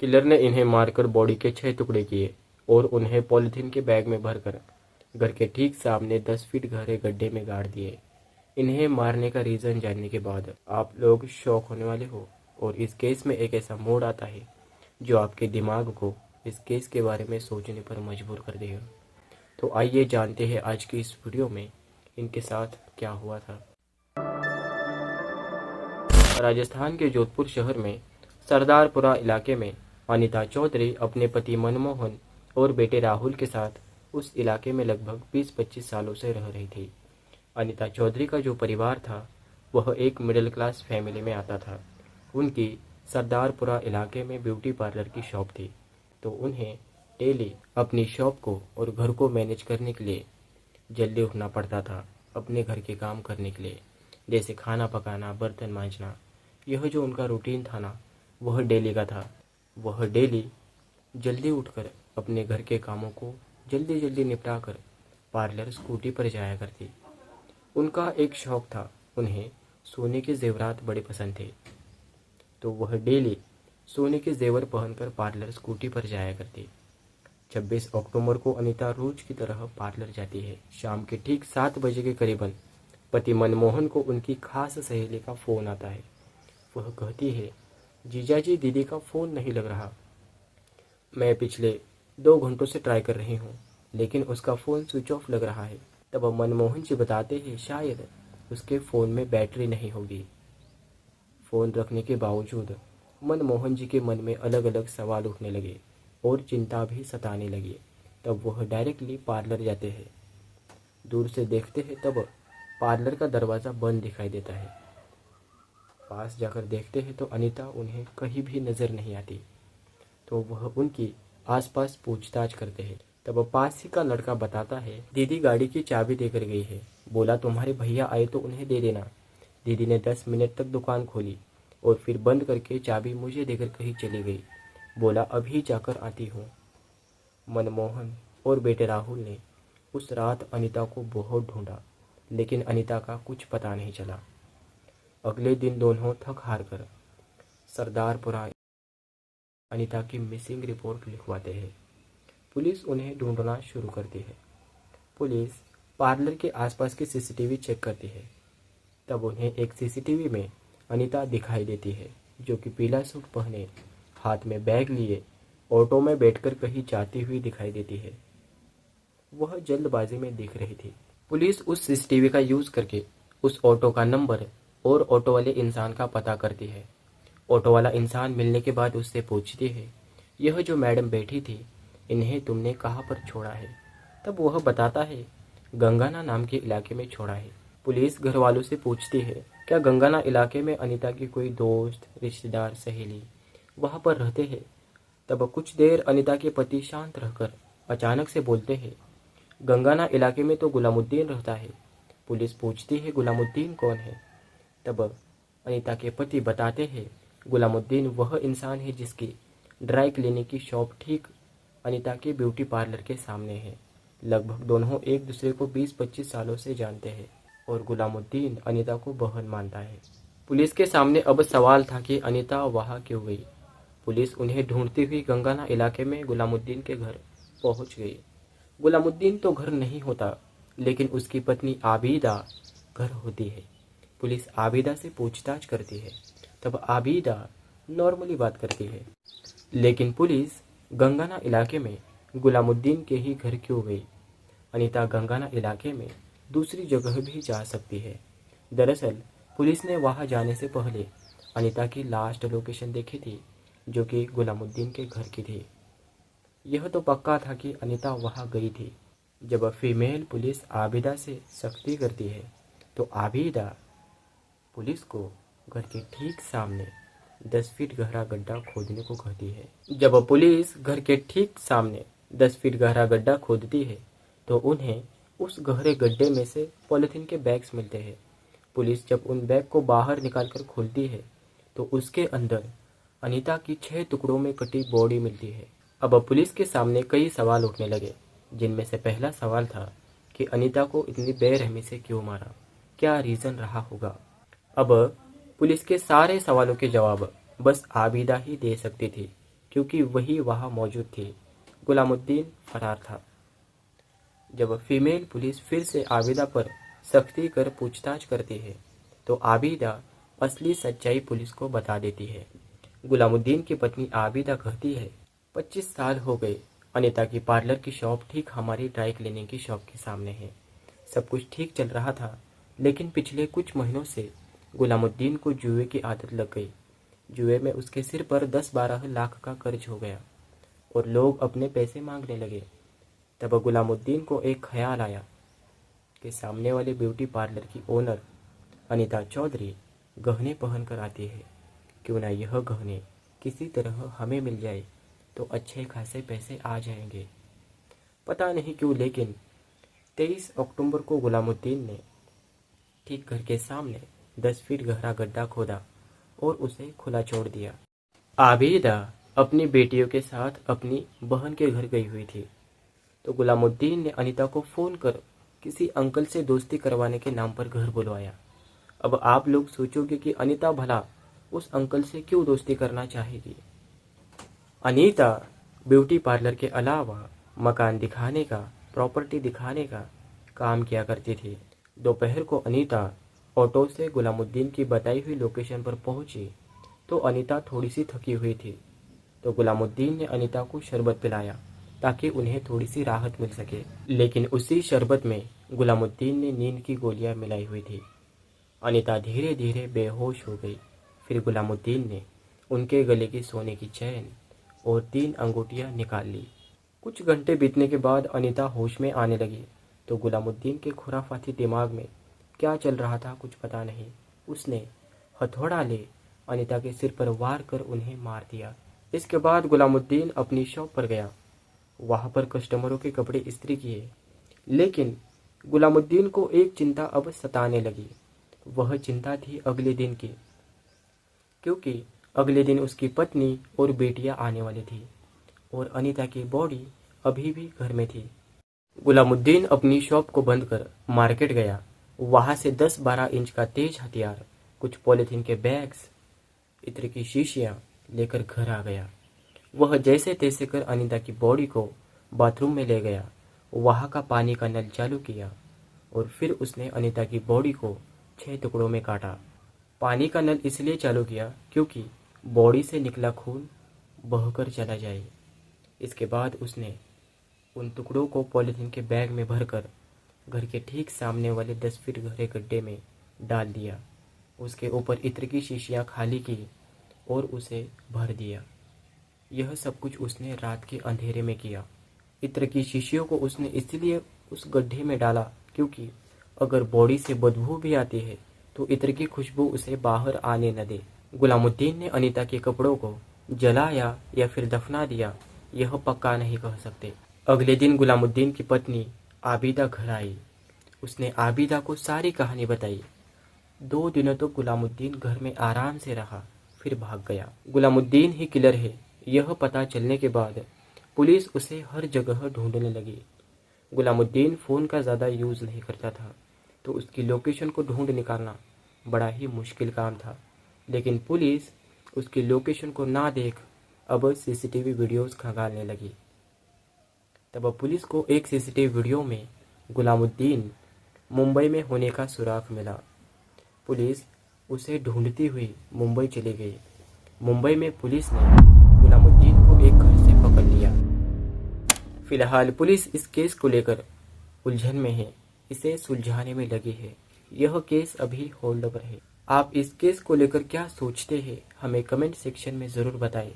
Killer ने इन्हें मारकर बॉडी के 6 टुकड़े किए और उन्हें पॉलिथीन के बैग में भरकर घर के ठीक सामने 10 फीट गहरे गड्ढे में गाड़ दिए। इन्हें मारने का रीज़न जानने के बाद आप लोग शॉक होने वाले हो और इस केस में एक ऐसा मोड़ आता है जो आपके दिमाग को इस केस के बारे में सोचने पर मजबूर कर देगा। तो आइए जानते हैं आज की इस वीडियो में इनके साथ क्या हुआ था। राजस्थान के जोधपुर शहर में सरदारपुरा इलाके में अनीता चौधरी अपने पति मनमोहन और बेटे राहुल के साथ उस इलाके में लगभग 20-25 सालों से रह रही थी। अनीता चौधरी का जो परिवार था वह एक मिडिल क्लास फैमिली में आता था। उनकी सरदारपुरा इलाके में ब्यूटी पार्लर की शॉप थी, तो उन्हें डेली अपनी शॉप को और घर को मैनेज करने के लिए जल्दी उठना पड़ता था अपने घर के काम करने के लिए, जैसे खाना पकाना, बर्तन मांजना। यह जो उनका रूटीन था ना, वह डेली का था। वह डेली जल्दी उठकर अपने घर के कामों को जल्दी जल्दी निपटा कर पार्लर स्कूटी पर जाया करती। उनका एक शौक था, उन्हें सोने के जेवरात बड़े पसंद थे, तो वह डेली सोने के जेवर पहनकर पार्लर स्कूटी पर जाया करती। 26 अक्टूबर को अनीता रोज की तरह पार्लर जाती है। शाम के ठीक 7 बजे के करीबन पति मनमोहन को उनकी खास सहेली का फ़ोन आता है। वह कहती है, जीजाजी दीदी का फ़ोन नहीं लग रहा। मैं पिछले 2 घंटों से ट्राई कर रही हूँ, लेकिन उसका फ़ोन स्विच ऑफ लग रहा है। तब मनमोहन जी बताते हैं शायद उसके फ़ोन में बैटरी नहीं होगी। फ़ोन रखने के बावजूद मनमोहन जी के मन में अलग अलग सवाल उठने लगे और चिंता भी सताने लगी। तब वह डायरेक्टली पार्लर जाते हैं। दूर से देखते हैं तब पार्लर का दरवाज़ा बंद दिखाई देता है। पास जाकर देखते हैं तो अनीता उन्हें कहीं भी नज़र नहीं आती, तो वह उनकी आसपास पूछताछ करते हैं। तब पास ही का लड़का बताता है, दीदी गाड़ी की चाबी देकर गई है, बोला तुम्हारे भैया आए तो उन्हें दे देना। दीदी ने 10 मिनट तक दुकान खोली और फिर बंद करके चाबी मुझे देकर कहीं चली गई, बोला अभी जाकर आती हूँ। मनमोहन और बेटे राहुल ने उस रात अनीता को बहुत ढूंढा, लेकिन अनीता का कुछ पता नहीं चला। अगले दिन दोनों थक हार कर सरदारपुरा अनीता की मिसिंग रिपोर्ट लिखवाते हैं। पुलिस उन्हें ढूंढना शुरू करती है। पुलिस पार्लर के आसपास की सीसीटीवी चेक करती है। तब उन्हें एक सीसीटीवी में अनीता दिखाई देती है, जो कि पीला सूट पहने, हाथ में बैग लिए, ऑटो में बैठकर कहीं जाती हुई दिखाई देती है। वह जल्दबाजी में दिख रही थी। पुलिस उस सीसीटीवी का यूज़ करके उस ऑटो का नंबर और ऑटो वाले इंसान का पता करती है। ऑटो वाला इंसान मिलने के बाद उससे पूछती है, यह जो मैडम बैठी थी, इन्हें तुमने कहाँ पर छोड़ा है? तब वह बताता है, गंगाना नाम के इलाके में छोड़ा है। पुलिस घर वालों से पूछती है, क्या गंगाना इलाके में अनीता की कोई दोस्त, रिश्तेदार, सहेली वहाँ पर रहते हैं? तब कुछ देर अनीता के पति शांत रहकर अचानक से बोलते हैं, गंगाना इलाके में तो गुलामुद्दीन रहता है। पुलिस पूछती है, गुलामुद्दीन कौन है? तब अनीता के पति बताते हैं, गुलामुद्दीन वह इंसान है जिसकी ड्राई क्लीनिंग की शॉप ठीक अनीता के ब्यूटी पार्लर के सामने है। लगभग दोनों एक दूसरे को 20-25 सालों से जानते हैं और गुलामुद्दीन अनीता को बहन मानता है। पुलिस के सामने अब सवाल था कि अनीता वहाँ क्यों गई। पुलिस उन्हें ढूंढती हुई गंगाना इलाके में गुलामुद्दीन के घर पहुँच गई। गुलामुद्दीन तो घर नहीं होता, लेकिन उसकी पत्नी आबिदा घर होती है। पुलिस आबिदा से पूछताछ करती है। तब आबिदा नॉर्मली बात करती है, लेकिन पुलिस गंगाना इलाके में गुलामुद्दीन के ही घर क्यों गई? अनीता गंगाना इलाके में दूसरी जगह भी जा सकती है। दरअसल पुलिस ने वहां जाने से पहले अनीता की लास्ट लोकेशन देखी थी, जो कि गुलामुद्दीन के घर की थी। यह तो पक्का था कि अनीता वहां गई थी। जब फीमेल पुलिस आबिदा से सख्ती करती है, तो आबिदा पुलिस को घर के ठीक सामने 10 फीट गहरा गड्ढा खोदने को कहती है। जब पुलिस घर के ठीक सामने 10 फीट गहरा गड्ढा खोदती है, तो उन्हें उस गहरे गड्ढे में से पॉलिथीन के बैग्स मिलते हैं। पुलिस जब उन बैग को बाहर निकालकर खोलती है, तो उसके अंदर अनीता की 6 टुकड़ों में कटी बॉडी मिलती है। अब पुलिस के सामने कई सवाल उठने लगे, जिनमें से पहला सवाल था कि अनीता को इतनी बेरहमी से क्यों मारा, क्या रीज़न रहा होगा। अब पुलिस के सारे सवालों के जवाब बस आबिदा ही दे सकती थी, क्योंकि वही वहाँ मौजूद थी। गुलामुद्दीन फरार था। जब फीमेल पुलिस फिर से आबिदा पर सख्ती कर पूछताछ करती है तो आबिदा असली सच्चाई पुलिस को बता देती है। गुलामुद्दीन की पत्नी आबिदा कहती है, 25 साल हो गए। अनीता की पार्लर की शॉप ठीक हमारी ड्राई क्लीनिंग की शॉप के सामने है। सब कुछ ठीक चल रहा था, लेकिन पिछले कुछ महीनों से गुलामुद्दीन को जुए की आदत लग गई। जुए में उसके सिर पर 10-12 लाख का कर्ज हो गया और लोग अपने पैसे मांगने लगे। तब गुलामुद्दीन को एक ख्याल आया कि सामने वाले ब्यूटी पार्लर की ओनर अनीता चौधरी गहने पहन कर आती है, क्यों ना यह गहने किसी तरह हमें मिल जाए तो अच्छे खासे पैसे आ जाएंगे। पता नहीं क्यों, लेकिन 23 अक्टूबर को गुलामुद्दीन ने ठीक घर के सामने 10 फीट गहरा गड्ढा खोदा और उसे खुला छोड़ दिया। आबिदा अपनी बेटियों के साथ अपनी बहन के घर गई हुई थी, तो गुलामुद्दीन ने अनीता को फ़ोन कर किसी अंकल से दोस्ती करवाने के नाम पर घर बुलवाया। अब आप लोग सोचोगे कि अनीता भला उस अंकल से क्यों दोस्ती करना चाहेगी। अनीता ब्यूटी पार्लर के अलावा मकान दिखाने का, प्रॉपर्टी दिखाने का काम किया करती थी। दोपहर को अनीता ऑटो से गुलामुद्दीन की बताई हुई लोकेशन पर पहुंची तो अनीता थोड़ी सी थकी हुई थी। तो गुलामुद्दीन ने अनीता को शरबत पिलाया ताकि उन्हें थोड़ी सी राहत मिल सके, लेकिन उसी शरबत में गुलामुद्दीन ने नींद की गोलियां मिलाई हुई थी। अनीता धीरे धीरे बेहोश हो गई। फिर गुलामुद्दीन ने उनके गले की सोने की चैन और 3 अंगूठियां निकाल ली। कुछ घंटे बीतने के बाद अनीता होश में आने लगी तो गुलामुद्दीन के खुराफाती दिमाग में क्या चल रहा था कुछ पता नहीं। उसने हथौड़ा ले अनीता के सिर पर वार कर उन्हें मार दिया। इसके बाद गुलामुद्दीन अपनी शॉप पर गया। वहां पर कस्टमरों के कपड़े इस्त्री किए, लेकिन गुलामुद्दीन को एक चिंता अब सताने लगी। वह चिंता थी अगले दिन की, क्योंकि अगले दिन उसकी पत्नी और बेटियां आने वाली थी और अनीता की बॉडी अभी भी घर में थी। गुलामुद्दीन अपनी शॉप को बंद कर मार्केट गया। वहां से 10-12 इंच का तेज हथियार, कुछ पॉलिथीन के बैग्स, इत्र की शीशियां लेकर घर आ गया। वह जैसे तैसे कर अनीता की बॉडी को बाथरूम में ले गया। वहां का पानी का नल चालू किया और फिर उसने अनीता की बॉडी को 6 टुकड़ों में काटा। पानी का नल इसलिए चालू किया क्योंकि बॉडी से निकला खून बहकर चला जाए। इसके बाद उसने उन टुकड़ों को पॉलिथीन के बैग में भरकर घर के ठीक सामने वाले 10 फीट गहरे गड्ढे में डाल दिया। उसके ऊपर इत्र की शीशियां खाली की और उसे भर दिया। यह सब कुछ उसने रात के अंधेरे में किया। इत्र की शीशियों को उसने इसलिए उस गड्ढे में डाला क्योंकि अगर बॉडी से बदबू भी आती है तो इत्र की खुशबू उसे बाहर आने न दे। गुलामुद्दीन ने अनीता के कपड़ों को जलाया या फिर दफना दिया, यह पक्का नहीं कह सकते। अगले दिन गुलामुद्दीन की पत्नी आबिदा घर आई। उसने आबिदा को सारी कहानी बताई। 2 दिनों तो गुलामुद्दीन घर में आराम से रहा, फिर भाग गया। गुलामुद्दीन ही किलर है, यह पता चलने के बाद पुलिस उसे हर जगह ढूंढने लगी। गुलामुद्दीन फ़ोन का ज़्यादा यूज़ नहीं करता था, तो उसकी लोकेशन को ढूंढ निकालना बड़ा ही मुश्किल काम था। लेकिन पुलिस उसकी लोकेशन को ना देख अब सीसीटीवी वीडियोस खंगालने लगी। तब पुलिस को एक सीसीटीवी वीडियो में गुलामुद्दीन मुंबई में होने का सुराग मिला। पुलिस उसे ढूंढती हुई मुंबई चली गई। मुंबई में पुलिस ने गुलामुद्दीन को एक घर से पकड़ लिया। फिलहाल पुलिस इस केस को लेकर उलझन में है, इसे सुलझाने में लगी है। यह केस अभी होल्ड पर है। आप इस केस को लेकर क्या सोचते हैं, हमें कमेंट सेक्शन में ज़रूर बताएं।